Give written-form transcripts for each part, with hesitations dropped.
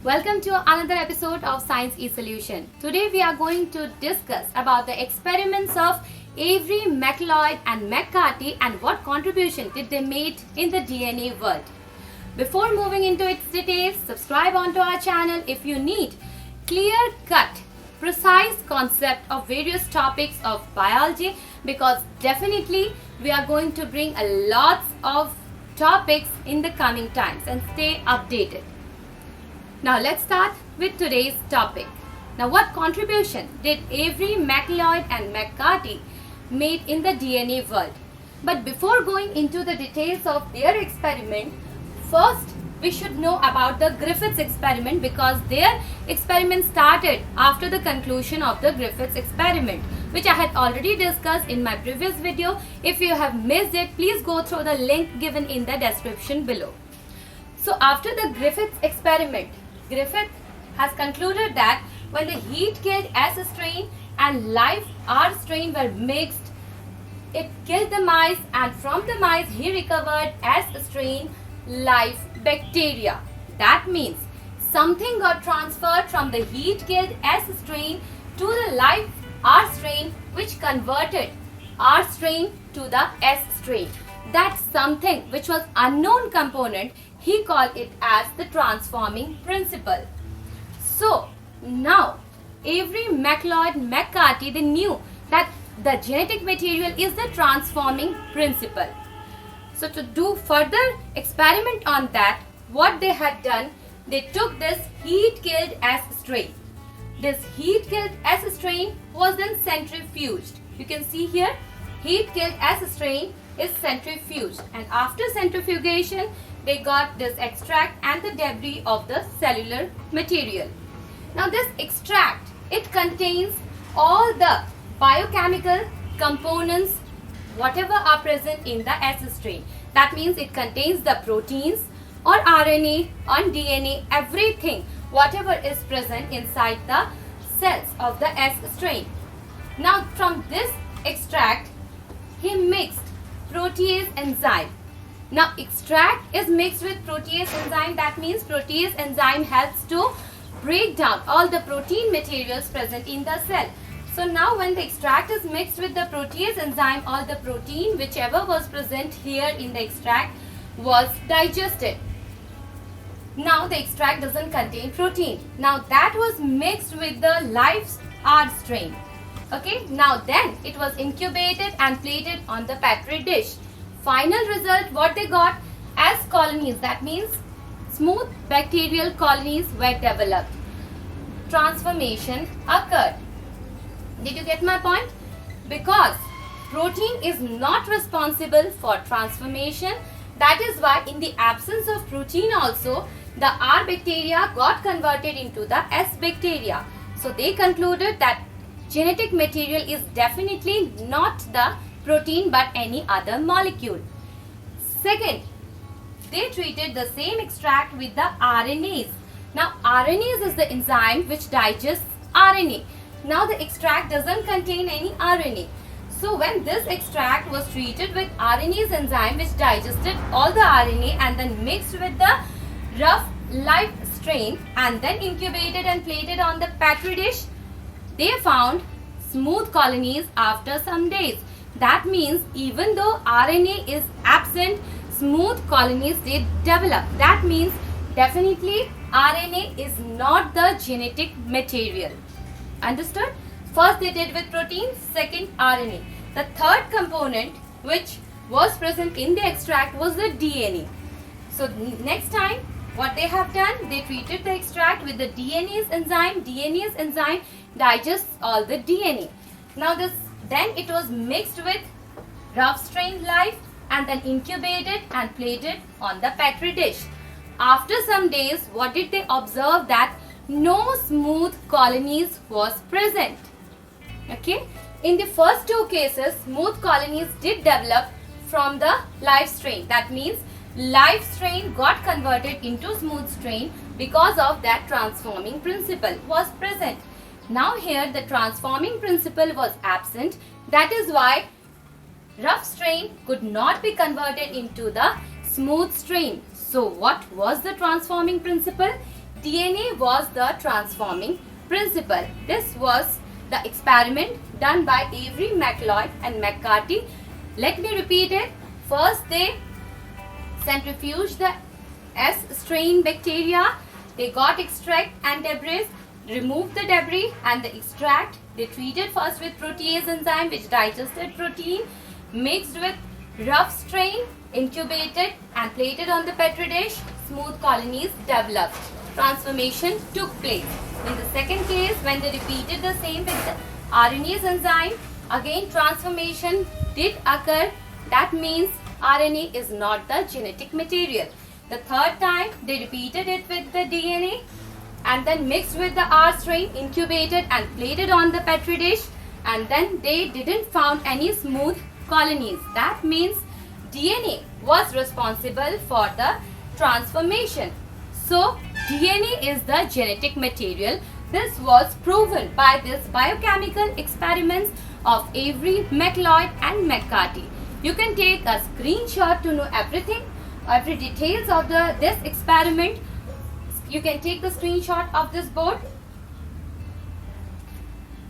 Welcome to another episode of Science eSolution. Today we are going to discuss about the experiments of Avery, McLeod and McCarty and what contribution did they made in the DNA world. Before moving into its details, subscribe onto our channel if you need clear-cut, precise concept of various topics of biology, because definitely we are going to bring a lot of topics in the coming times and stay updated. Now let's start with today's topic. Now what contribution did Avery, McLeod and McCarty made in the DNA world? But before going into the details of their experiment, first we should know about the Griffiths experiment, because their experiment started after the conclusion of the Griffiths experiment, which I had already discussed in my previous video. If you have missed it, please go through the link given in the description below. So after the Griffiths experiment, Griffith has concluded that when the heat-killed S strain and live R strain were mixed, it killed the mice, and from the mice he recovered S strain live bacteria. That means something got transferred from the heat-killed S strain to the live R strain, which converted R strain to the S strain. That something, which was unknown component, he called it as the transforming principle. So now Avery, McLeod, McCarty, they knew that the genetic material is the transforming principle. So to do further experiment on that, what they had done, they took this heat-killed S strain. This heat-killed S strain was then centrifuged. You can see here, heat-killed S strain is centrifuged, and after centrifugation they got this extract and the debris of the cellular material. Now this extract, it contains all the biochemical components whatever are present in the S strain. That means it contains the proteins or RNA or DNA, everything whatever is present inside the cells of the S strain. Now from this extract he mixed protease enzyme. Now extract is mixed with protease enzyme. That means protease enzyme helps to break down all the protein materials present in the cell. So now when the extract is mixed with the protease enzyme, all the protein whichever was present here in the extract was digested. Now the extract doesn't contain protein. Now that was mixed with the live R strain. Okay, now then it was incubated and plated on the Petri dish. Final result, what they got? S colonies, that means smooth bacterial colonies were developed. Transformation occurred. Did you get my point? Because protein is not responsible for transformation. That is why in the absence of protein also, the R bacteria got converted into the S bacteria. So they concluded that genetic material is definitely not the protein but any other molecule. Second, they treated the same extract with the RNase. Now RNase is the enzyme which digests RNA. Now the extract doesn't contain any RNA. So when this extract was treated with RNase enzyme which digested all the RNA and then mixed with the rough live strain and then incubated and plated on the Petri dish, they found smooth colonies after some days. That means even though RNA is absent, smooth colonies did develop. That means definitely RNA is not the genetic material. Understood? First they did with protein, second RNA. The third component which was present in the extract was the DNA. So next time what they have done, they treated the extract with the DNase enzyme. DNase enzyme digests all the DNA. Now then it was mixed with rough strain live and then incubated and plated on the Petri dish. After some days, what did they observe? That no smooth colonies was present. Okay. In the first two cases, smooth colonies did develop from the live strain. That means live strain got converted into smooth strain because of that transforming principle was present. Now here the transforming principle was absent. That is why rough strain could not be converted into the smooth strain. So what was the transforming principle? DNA was the transforming principle. This was the experiment done by Avery, MacLeod and McCarthy. Let me repeat it. First, they centrifuged the S strain bacteria. They got extract and debris, removed the debris and the extract. They treated first with protease enzyme which digested protein, mixed with rough strain, incubated and plated on the petri dish. Smooth colonies developed. Transformation took place. In the second case, when they repeated the same with the RNase enzyme, again transformation did occur. That means RNA is not the genetic material. The third time, they repeated it with the DNA and then mixed with the R strain, incubated and plated on the petri dish, and then they didn't found any smooth colonies. That means DNA was responsible for the transformation. So DNA is the genetic material. This was proven by this biochemical experiments of Avery, MacLeod and McCarthy. You can take a screenshot to know everything, every details of this experiment. You can take the screenshot of this board.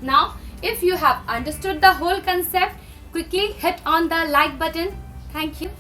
Now, if you have understood the whole concept, quickly hit on the like button. Thank you.